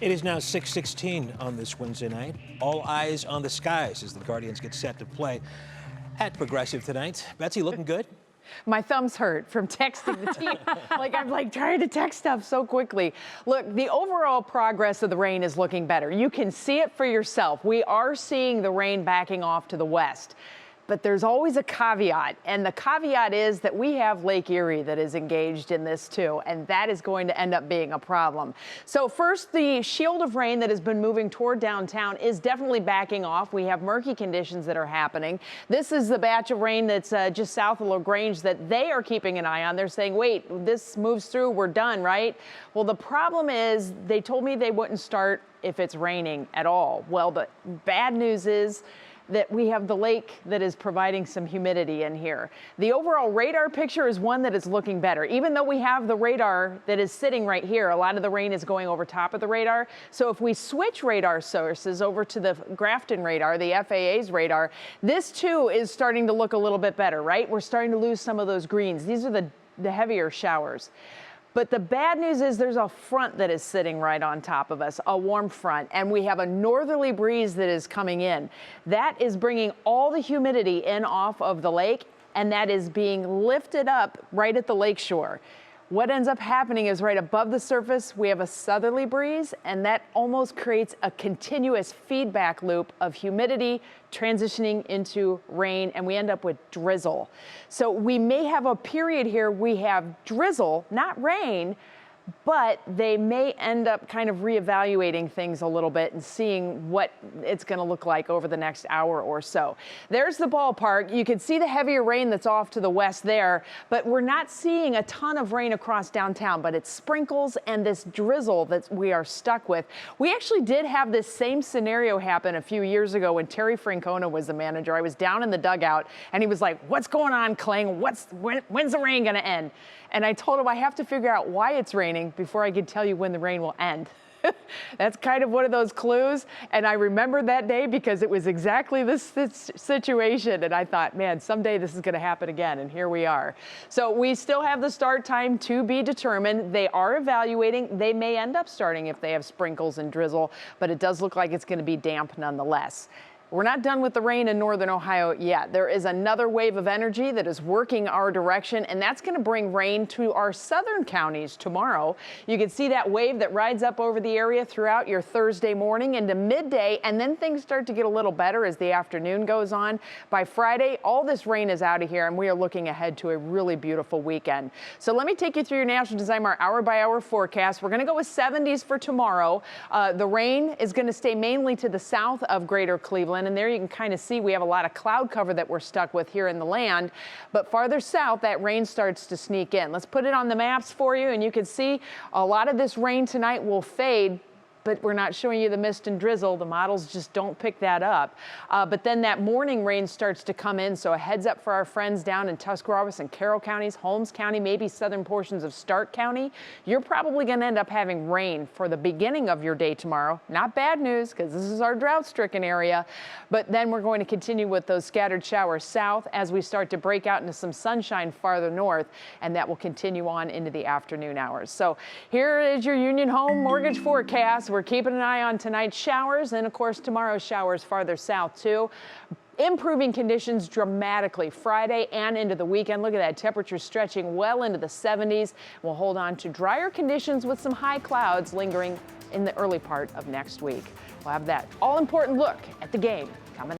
It is now 6:16 on this Wednesday night. All eyes on the skies as the Guardians get set to play at Progressive tonight. Betsy, looking good? My thumbs hurt from texting the team. I'm trying to text stuff so quickly. Look, the overall progress of the rain is looking better. You can see it for yourself. We are seeing the rain backing off to the west. But there's always a caveat, and the caveat is that we have Lake Erie that is engaged in this too, and that is going to end up being a problem. So first, the shield of rain that has been moving toward downtown is definitely backing off. We have murky conditions that are happening. This is the batch of rain that's just south of LaGrange that they are keeping an eye on. They're saying, wait, this moves through, we're done, right? Well, the problem is they told me they wouldn't start if it's raining at all. Well, the bad news is that we have the lake that is providing some humidity in here. The overall radar picture is one that is looking better. Even though we have the radar that is sitting right here, a lot of the rain is going over top of the radar. So if we switch radar sources over to the Grafton radar, the FAA's radar, this too is starting to look a little bit better, right? We're starting to lose some of those greens. These are the heavier showers. But the bad news is there's a front that is sitting right on top of us, a warm front, and we have a northerly breeze that is coming in. That is bringing all the humidity in off of the lake, and that is being lifted up right at the lake shore. What ends up happening is right above the surface, we have a southerly breeze, and that almost creates a continuous feedback loop of humidity transitioning into rain, and we end up with drizzle. So we may have a period here, we have drizzle, not rain, but they may end up kind of reevaluating things a little bit and seeing what it's going to look like over the next hour or so. There's the ballpark. You can see the heavier rain that's off to the west there, but we're not seeing a ton of rain across downtown, but it's sprinkles and this drizzle that we are stuck with. We actually did have this same scenario happen a few years ago when Terry Francona was the manager. I was down in the dugout and he was like, "What's going on, Kling? When's the rain going to end?" And I told him I have to figure out why it's raining before I can tell you when the rain will end. That's kind of one of those clues. And I remember that day because it was exactly this situation. And I thought, man, someday this is going to happen again. And here we are. So we still have the start time to be determined. They are evaluating. They may end up starting if they have sprinkles and drizzle, but it does look like it's going to be damp nonetheless. We're not done with the rain in northern Ohio yet. There is another wave of energy that is working our direction, and that's going to bring rain to our southern counties tomorrow. You can see that wave that rides up over the area throughout your Thursday morning into midday, and then things start to get a little better as the afternoon goes on. By Friday, all this rain is out of here, and we are looking ahead to a really beautiful weekend. So let me take you through your National Designer hour-by-hour forecast. We're going to go with 70s for tomorrow. The rain is going to stay mainly to the south of greater Cleveland. And there you can kind of see we have a lot of cloud cover that we're stuck with here in the land. But farther south, that rain starts to sneak in. Let's put it on the maps for you, and you can see a lot of this rain tonight will fade. But we're not showing you the mist and drizzle. The models just don't pick that up. But then that morning rain starts to come in. So a heads up for our friends down in Tuscarawas and Carroll counties, Holmes County, maybe southern portions of Stark County. You're probably going to end up having rain for the beginning of your day tomorrow. Not bad news because this is our drought-stricken area. But then we're going to continue with those scattered showers south as we start to break out into some sunshine farther north. And that will continue on into the afternoon hours. So here is your Union Home Mortgage forecast. We're keeping an eye on tonight's showers and, of course, tomorrow's showers farther south, too. Improving conditions dramatically Friday and into the weekend. Look at that temperature stretching well into the 70s. We'll hold on to drier conditions with some high clouds lingering in the early part of next week. We'll have that all-important look at the game coming up.